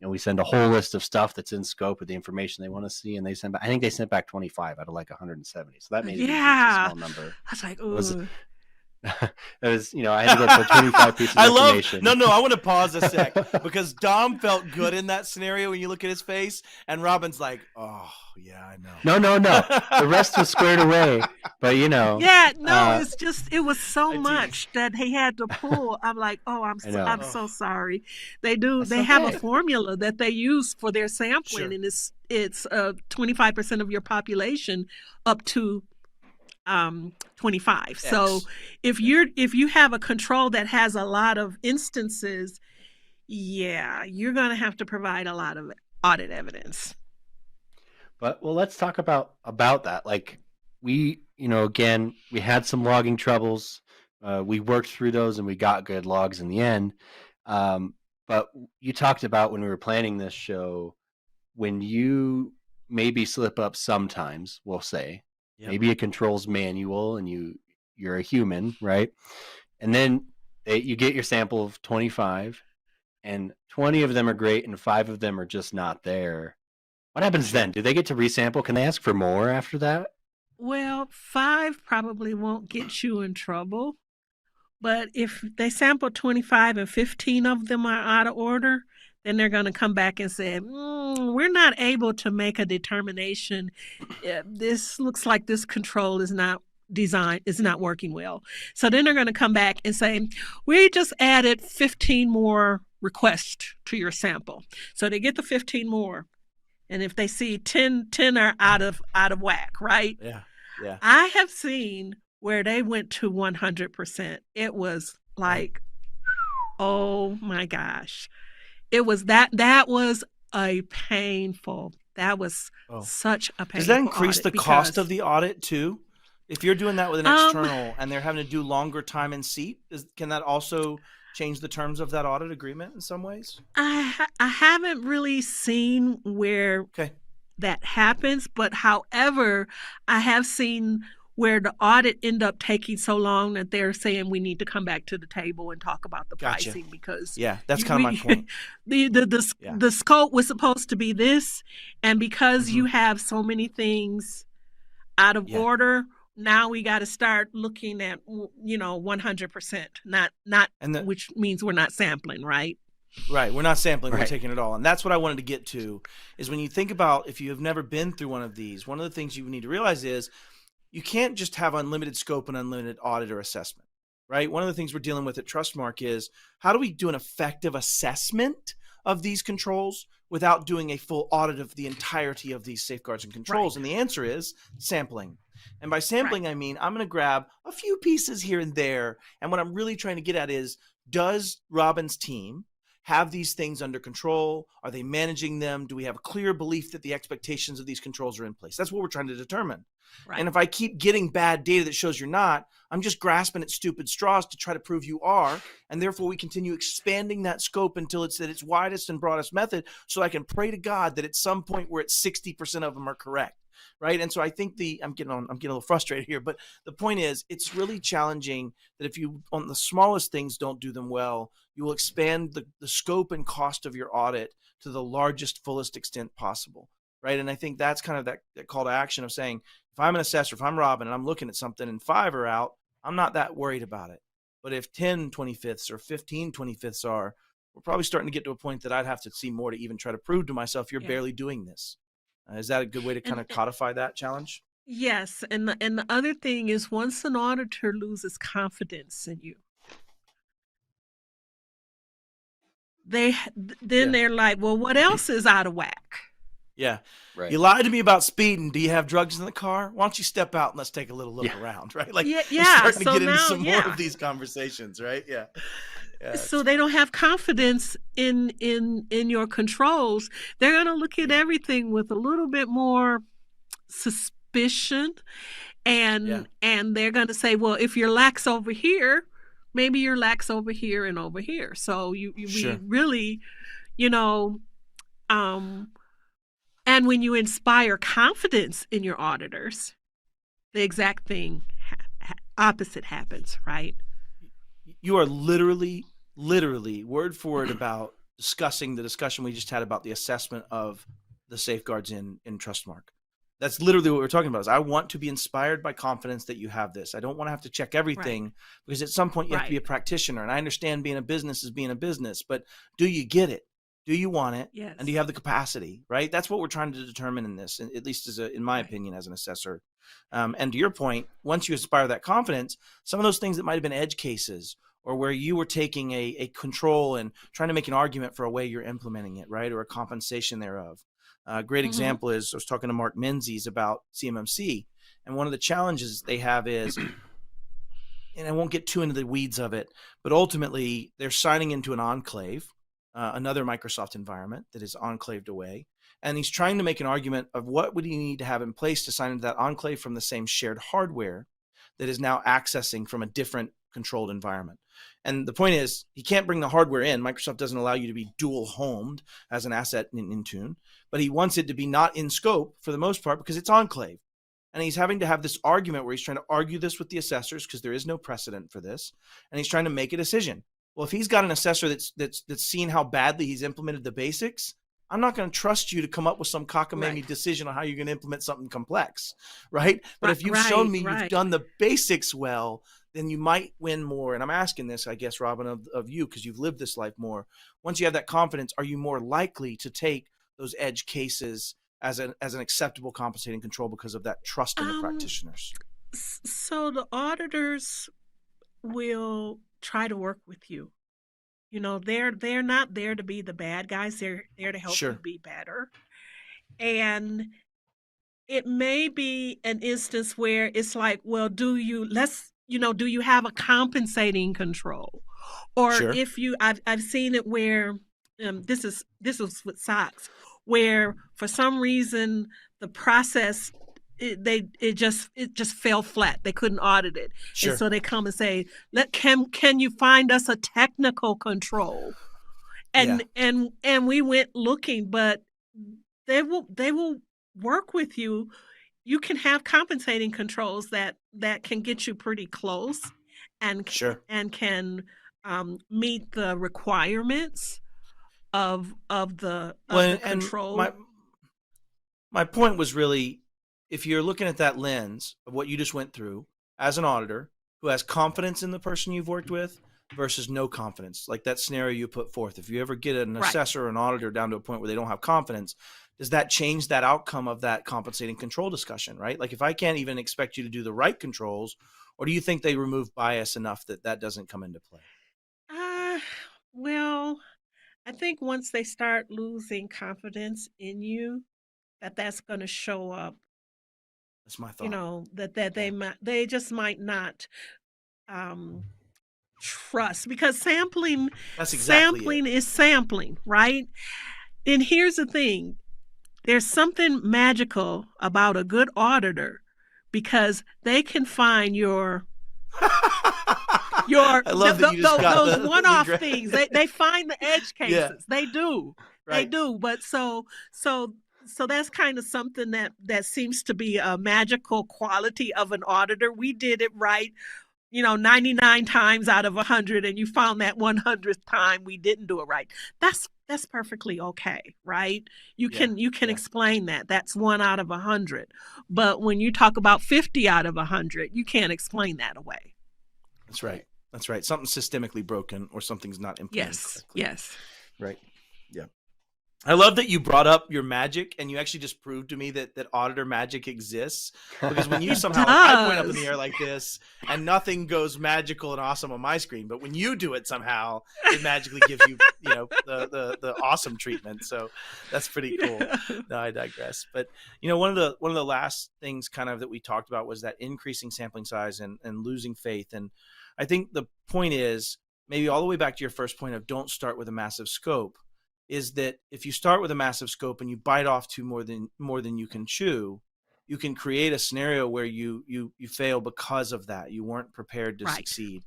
we send a whole list of stuff that's in scope of the information they want to see, and they send back, I think they sent back 25 out of like 170, so that made it a small number. I was like, ooh. It was, I had to go for 25 pieces of information. No, I want to pause a sec because Dom felt good in that scenario when you look at his face, and Robin's like, oh, yeah, I know. No. The rest was squared away, but Yeah, no, it's just, it was so much that he had to pull. I'm like, oh, I'm so sorry. They have a formula that they use for their sampling, and it's 25% of your population up to 25. X. So if you have a control that has a lot of instances, you're going to have to provide a lot of audit evidence. But let's talk about that. Like we had some logging troubles. We worked through those and we got good logs in the end. But you talked about when we were planning this show, when you maybe slip up sometimes, we'll say, maybe a controls manual and you're a human, right? And then you get your sample of 25 and 20 of them are great and 5 of them are just not there. What happens then? Do they get to resample? Can they ask for more after that? Well, 5 probably won't get you in trouble. But if they sample 25 and 15 of them are out of order, then they're going to come back and say, we're not able to make a determination. This looks like this control is not working well. So then they're going to come back and say, we just added 15 more requests to your sample. So they get the 15 more. And if they see 10 are out of whack, right? Yeah. Yeah. I have seen where they went to 100%. It was Right. like, oh my gosh. That was a painful. That was Oh, such a does that painful increase audit the cost of because the audit too? If you're doing that with an um external and they're having to do longer time in seat, can that also change the terms of that audit agreement in some ways? I haven't really seen where Okay. that happens, but however, I have seen where the audit end up taking so long that they're saying we need to come back to the table and talk about the Gotcha. pricing because Yeah, that's kind of my we point. Yeah. the scope was supposed to be this, and because Hmm. you have so many things out of Yeah. order, now we got to start looking at 100%, not And the which means we're not sampling, right? Right, we're not sampling, we're Right. taking it all. And that's what I wanted to get to is when you think about if you have never been through one of these, one of the things you need to realize is you can't just have unlimited scope and unlimited audit or assessment, right? One of the things we're dealing with at Trustmark is how do we do an effective assessment of these controls without doing a full audit of the entirety of these safeguards and controls? Right, And the answer is sampling. And by right. sampling, I mean I'm going to grab a few pieces here and there. And what I'm really trying to get at is, does Robin's team have these things under control? Are they managing them? Do we have a clear belief that the expectations of these controls are in place? That's what we're trying to determine. Right. And if I keep getting bad data that shows you're not, I'm just grasping at stupid straws to try to prove you are. And therefore, we continue expanding that scope until it's at its widest and broadest method. So I can pray to God that at some point we're at 60% of them are correct. Right. And so I think I'm getting a little frustrated here, but the point is it's really challenging that if you on the smallest things don't do them well, you will expand the scope and cost of your audit to the largest, fullest extent possible. Right. And I think that's kind of that call to action of saying, if I'm an assessor, if I'm Robin and I'm looking at something and 5 are out, I'm not that worried about it. But if 10 25ths or 15 25ths are, we're probably starting to get to a point that I'd have to see more to even try to prove to myself you're Yeah. barely doing this. Is that a good way to kind of codify that challenge? Yes, and the other thing is once an auditor loses confidence in you, then Yeah. they're like, well, what else is out of whack? Yeah. Right. You lied to me about speeding. Do you have drugs in the car? Why don't you step out and let's take a little look around, right? Like Yeah, you're yeah. starting to So get into now, some more yeah. of these conversations, right? Yeah. Yeah. So they don't have confidence in your controls. They're going to look at everything with a little bit more suspicion, Yeah. and they're going to say, well, if you're lax over here, maybe you're lax over here and over here. So Sure. we really, you know, and when you inspire confidence in your auditors, the exact thing opposite happens, right? You are literally word for word about discussing the discussion we just had about the assessment of the safeguards in Trustmark. That's literally what we're talking about. Is I want to be inspired by confidence that you have this. I don't want to have to check everything Right. because at some point you have to be a Right. practitioner. And I understand being a business is being a business, but do you get it? Do you want it? And do you Yes. have the capacity? Right. That's what we're trying to determine in this, at least in my Right. opinion, as an assessor. And to your point, once you inspire that confidence, some of those things that might have been edge cases or where you were taking a control and trying to make an argument for a way you're implementing it, right, or a compensation thereof. A great Mm-hmm. example is I was talking to Mark Menzies about CMMC, and one of the challenges they have is, and I won't get too into the weeds of it, but ultimately they're signing into an enclave, another Microsoft environment that is enclaved away, and he's trying to make an argument of what would he need to have in place to sign into that enclave from the same shared hardware that is now accessing from a different controlled environment. And the point is, he can't bring the hardware in. Microsoft doesn't allow you to be dual homed as an asset in Intune, but he wants it to be not in scope for the most part because it's enclave. And he's having to have this argument where he's trying to argue this with the assessors because there is no precedent for this. And he's trying to make a decision. Well, if he's got an assessor that's seen how badly he's implemented the basics, I'm not going to trust you to come up with some cockamamie Right. decision on how you're going to implement something complex, right? But if you've Right. shown me you've Right. done the basics well, then you might win more. And I'm asking this, I guess, Robin, of you, because you've lived this life more. Once you have that confidence, are you more likely to take those edge cases as an acceptable compensating control because of that trust in the Um. practitioners? So the auditors will try to work with you. They're not there to be the bad guys. They're there to help you Sure. be better. And it may be an instance where it's like, well, do you have a compensating control? Or Sure. if I've seen it where this was with socks, where for some reason the process it just fell flat. They couldn't audit it. Sure. And so they come and say, can you find us a technical control? And we went looking, but they will work with you. You can have compensating controls that can get you pretty close and can meet the requirements of the control. My point was really, if you're looking at that lens of what you just went through as an auditor who has confidence in the person you've worked with versus no confidence, like that scenario you put forth, if you ever get an assessor or an auditor down to a point where they don't have confidence, does that change that outcome of that compensating control discussion, right? Like if I can't even expect you to do the right controls, or do you think they remove bias enough that doesn't come into play? Well, I think once they start losing confidence in you, that's going to show up. That's my thought. They just might not trust, because sampling is sampling, right? And here's the thing. There's something magical about a good auditor, because they can find those one-off things. They find the edge cases. Yeah. They do. Right. They do. But so that's kind of something that seems to be a magical quality of an auditor. We did it right, 99 times out of 100, and you found that 100th time we didn't do it right. That's perfectly okay, right? You can explain that. That's 1 out of 100. But when you talk about 50 out of 100, you can't explain that away. That's right. That's right. Something's systemically broken, or something's not implemented correctly. Yes. Right. Yeah. I love that you brought up your magic, and you actually just proved to me that auditor magic exists, because when you somehow, I point up in the air like this and nothing goes magical and awesome on my screen, but when you do it somehow, it magically gives you, the awesome treatment. So that's pretty cool. No, I digress. But, one of the last things kind of that we talked about was that increasing sampling size and losing faith. And I think the point is, maybe all the way back to your first point of don't start with a massive scope, is that if you start with a massive scope and you bite off to more than you can chew, you can create a scenario where you fail because of that. You weren't prepared to succeed.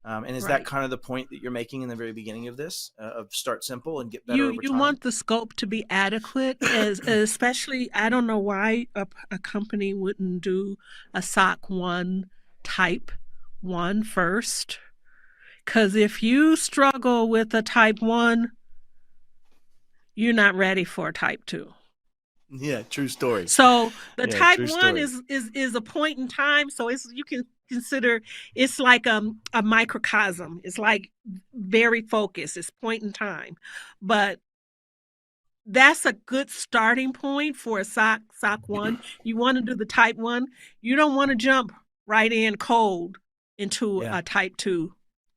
And is that kind of the point that you're making in the very beginning of this, of start simple and get better over time? You want the scope to be adequate, especially, I don't know why a company wouldn't do a SOC 1 type 1 first. Because if you struggle with a type 1, you're not ready for type 2. Yeah, true story. So the type 1 is a point in time. So you can consider it's like a microcosm. It's like very focused. It's point in time. But that's a good starting point for a SOC 1. You want to do the type 1. You don't want to jump right in cold into a type 2.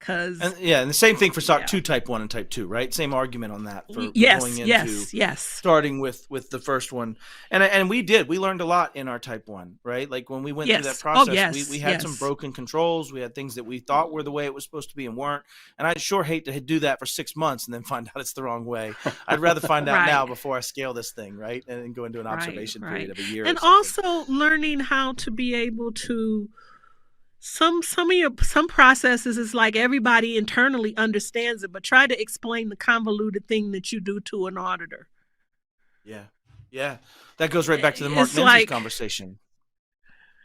And the same thing for SOC 2 type 1 and type 2, right? Same argument on that for going into starting with the first one. And we learned a lot in our type 1, right? Like when we went through that process, we had some broken controls. We had things that we thought were the way it was supposed to be and weren't. And I'd sure hate to do that for 6 months and then find out it's the wrong way. I'd rather find out now before I scale this thing, right? And then go into an observation period of a year. And also learning how to be able to some processes is like everybody internally understands it, but try to explain the convoluted thing that you do to an auditor. Yeah. That goes right back to the Mark Menzies conversation,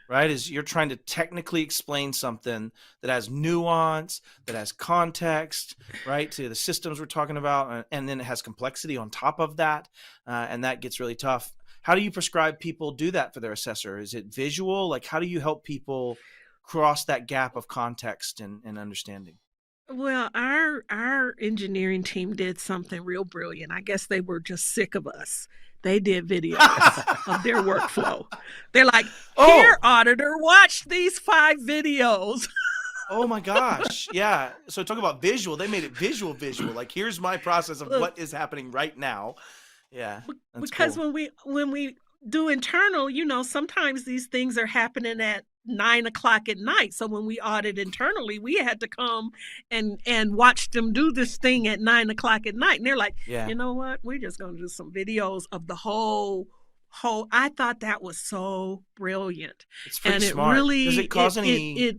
right? Is you're trying to technically explain something that has nuance, that has context, right? To the systems we're talking about, and then it has complexity on top of that, and that gets really tough. How do you prescribe people do that for their assessor? Is it visual? Like, how do you help people cross that gap of context and understanding? Well, our engineering team did something real brilliant. I guess they were just sick of us. They did videos of their workflow. They're like, here, auditor, watch these 5 videos. Oh my gosh. Yeah. So talk about visual. They made it visual. Like, here's my process of what is happening right now. Yeah. Because cool. when we do internal, sometimes these things are happening at 9 o'clock at night. So when we audit internally, we had to come and watch them do this thing at 9 o'clock at night. And they're like, Yeah. you know what? We're just going to do some videos of the whole. I thought that was so brilliant. It's pretty And it smart. really, Does it cause it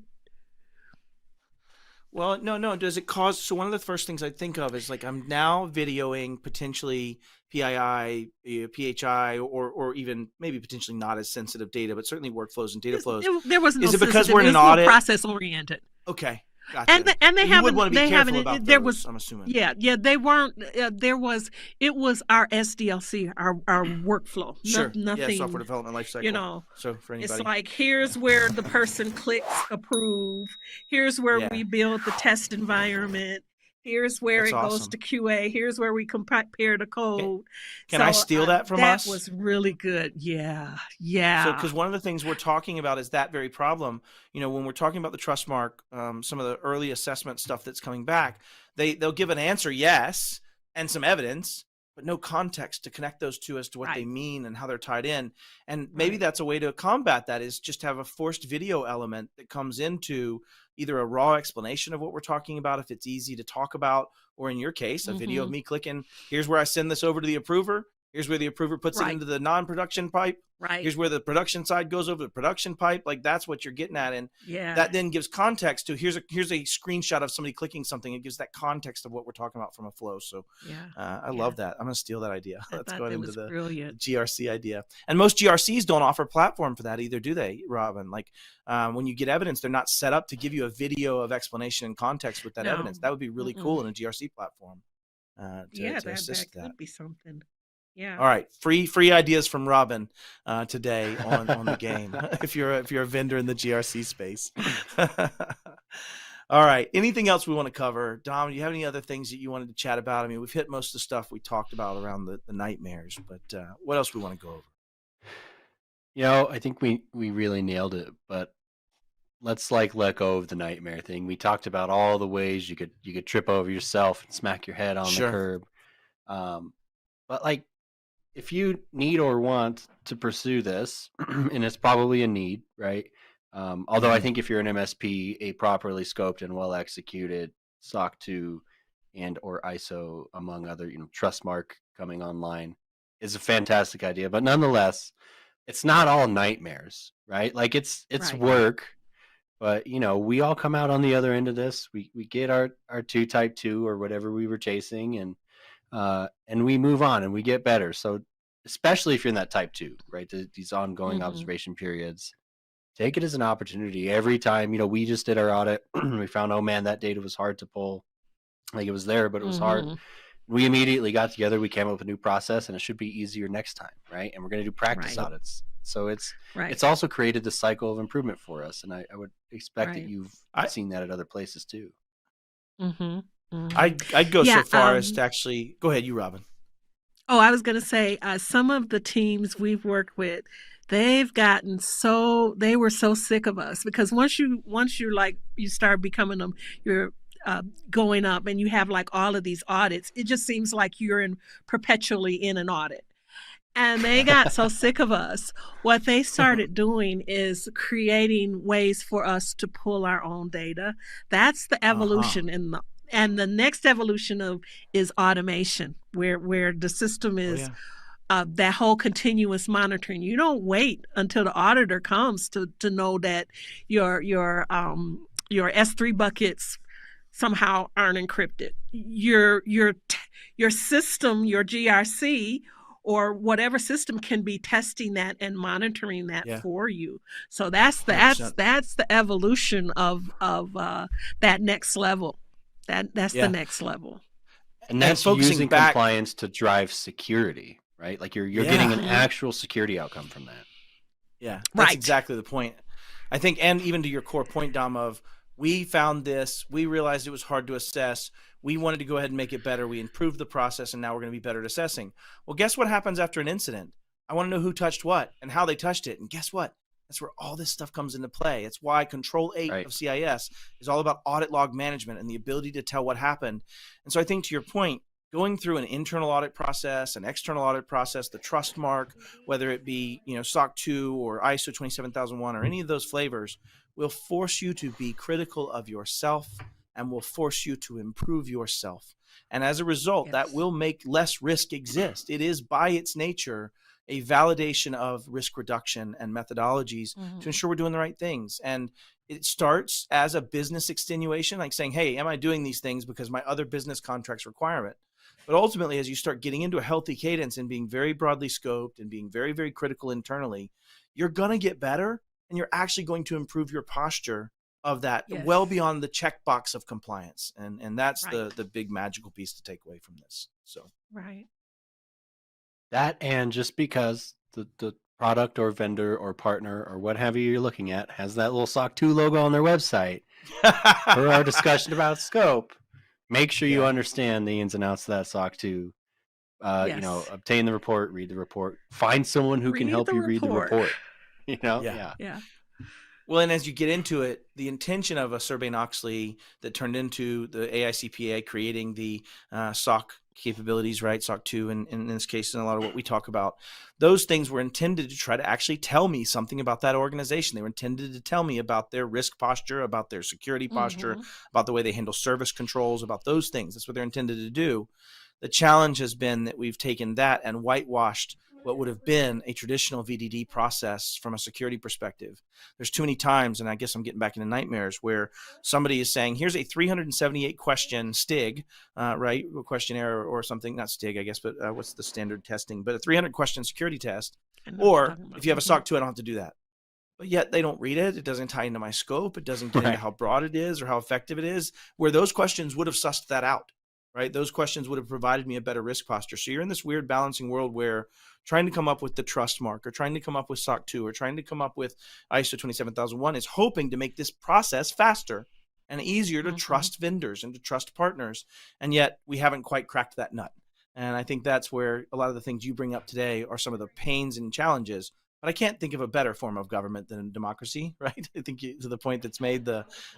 Well, no. Does it cause? So one of the first things I think of is like I'm now videoing potentially PII, PHI, or even maybe potentially not as sensitive data, but certainly workflows and data flows. there was no. Is it because sensitive, we're in it an was more audit? process oriented. Okay, gotcha. And they you haven't. would want to They be careful haven't. about There those, was. I'm assuming. Yeah. They weren't. It was our SDLC, our workflow. Sure. Nothing. Yeah, software development lifecycle. So for anybody, it's like, here's where the person clicks approve. Here's where we build the test environment. Here's where That's it goes awesome. to QA. Here's where we compare the code. Can I steal that from us? That was really good. Yeah. So, because one of the things we're talking about is that very problem. When we're talking about the trust mark, some of the early assessment stuff that's coming back, they'll give an answer yes and some evidence, but no context to connect those two as to what they mean and how they're tied in. And maybe that's a way to combat that, is just have a forced video element that comes into either a raw explanation of what we're talking about, if it's easy to talk about, or in your case, a video of me clicking, here's where I send this over to the approver. Here's where the approver puts it into the non-production pipe. Right. Here's where the production side goes over the production pipe. Like, that's what you're getting at. And yeah, that then gives context to, here's a screenshot of somebody clicking something. It gives that context of what we're talking about from a flow. So I love that. I'm going to steal that idea. Let's go into the GRC idea. And most GRCs don't offer a platform for that either, do they, Robin? Like when you get evidence, they're not set up to give you a video of explanation and context with that evidence. That would be really cool in a GRC platform. To assist that could be something. Yeah. All right, free ideas from Robin today on the game. if you're a vendor in the GRC space. All right. Anything else we want to cover, Dom? Do you have any other things that you wanted to chat about? I mean, we've hit most of the stuff we talked about around the nightmares, but what else we want to go over? I think we really nailed it. But let's let go of the nightmare thing. We talked about all the ways you could trip over yourself and smack your head on the curb. But if you need or want to pursue this, and it's probably a need, right? Although I think if you're an MSP, a properly scoped and well executed SOC 2 and or ISO, among other, Trustmark coming online is a fantastic idea. But nonetheless, it's not all nightmares, right? Like it's work, but we all come out on the other end of this. We get our 2 type 2 or whatever we were chasing, and we move on and we get better. So especially if you're in that type 2, right? These ongoing observation periods, take it as an opportunity. Every time, we just did our audit, we found, oh man, that data was hard to pull. Like, it was there, but it was hard. We immediately got together, we came up with a new process, and it should be easier next time, right? And we're going to do practice audits. So it's also created the cycle of improvement for us. And I would expect that you've seen that at other places too. I'd go so far as to actually go ahead, you, Robin. Oh, I was going to say, some of the teams we've worked with, they've gotten they were so sick of us, because once you you start becoming them, you're going up and you have all of these audits, it just seems like you're perpetually in an audit. And they got so sick of us. What they started doing is creating ways for us to pull our own data. That's the evolution and the next evolution is automation, where the system is that whole continuous monitoring. You don't wait until the auditor comes to know that your S3 buckets somehow aren't encrypted. Your system, your GRC or whatever system, can be testing that and monitoring that for you. So that's the evolution of that next level. That's the next level. And that's using compliance to drive security, right? Like you're getting an actual security outcome from that. Yeah, that's exactly the point. I think, and even to your core point, Dom, of we found this, we realized it was hard to assess. We wanted to go ahead and make it better. We improved the process, and now we're going to be better at assessing. Well, guess what happens after an incident? I want to know who touched what and how they touched it. And guess what? That's where all this stuff comes into play. It's why Control 8 of CIS is all about audit log management and the ability to tell what happened. And so I think, to your point, going through an internal audit process, an external audit process, the trust mark, whether it be, SOC 2 or ISO 27001 or any of those flavors, will force you to be critical of yourself and will force you to improve yourself. And as a result, that will make less risk exist. It is by its nature a validation of risk reduction and methodologies to ensure we're doing the right things. And it starts as a business extenuation, like saying, hey, am I doing these things because my other business contracts require it? But ultimately, as you start getting into a healthy cadence and being very broadly scoped and being very, very critical internally, you're going to get better and you're actually going to improve your posture of that well beyond the checkbox of compliance. And that's the big magical piece to take away from this. So, that, and just because the product or vendor or partner or what have you you're looking at has that little SOC 2 logo on their website, for our discussion about scope, make sure you understand the ins and outs of that SOC 2. Obtain the report, read the report, find someone who can help you read the report. Well, and as you get into it, the intention of a Sarbanes-Oxley that turned into the AICPA creating the SOC capabilities, right? SOC 2, and in this case, and a lot of what we talk about, those things were intended to try to actually tell me something about that organization. They were intended to tell me about their risk posture, about their security posture, about the way they handle service controls, about those things. That's what they're intended to do. The challenge has been that we've taken that and whitewashed what would have been a traditional VDD process from a security perspective. There's too many times, and I guess I'm getting back into nightmares, where somebody is saying, here's a 378 question STIG, right? A questionnaire or something, not STIG, I guess, but what's the standard testing? But a 300 question security test. Or if you have a SOC 2, I don't have to do that. But yet they don't read it. It doesn't tie into my scope. It doesn't get into how broad it is or how effective it is, where those questions would have sussed that out. Right? Those questions would have provided me a better risk posture. So you're in this weird balancing world where trying to come up with the trust mark or trying to come up with SOC 2 or trying to come up with ISO 27001 is hoping to make this process faster and easier to trust vendors and to trust partners. And yet we haven't quite cracked that nut. And I think that's where a lot of the things you bring up today are some of the pains and challenges. But I can't think of a better form of government than democracy, right? I think to the point that's made,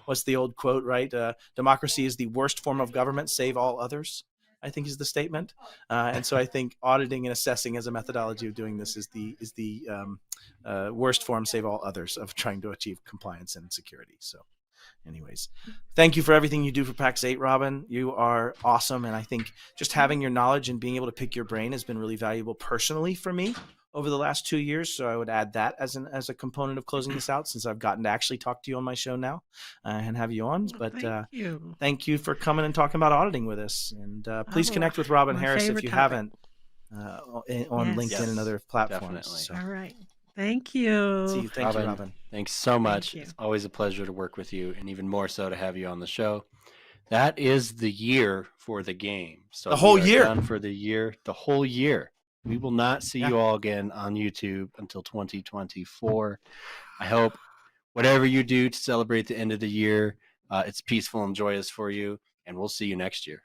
what's the old quote, right? Democracy is the worst form of government, save all others, I think is the statement. And so I think auditing and assessing as a methodology of doing this is the worst form, save all others, of trying to achieve compliance and security. So anyways, thank you for everything you do for Pax8, Robin. You are awesome. And I think just having your knowledge and being able to pick your brain has been really valuable personally for me over the last 2 years. So I would add that as a component of closing this out, since I've gotten to actually talk to you on my show now and have you on. But thank you for coming and talking about auditing with us. And please connect with Robin Harris if you haven't on LinkedIn and other platforms. So. All right. Thank you. See you. Thank you, Robin. Thanks so much. It's always a pleasure to work with you, and even more so to have you on the show. That is the year for the game. So the whole year. Done for the year. The whole year. We will not see you all again on YouTube until 2024. I hope whatever you do to celebrate the end of the year, it's peaceful and joyous for you, and we'll see you next year.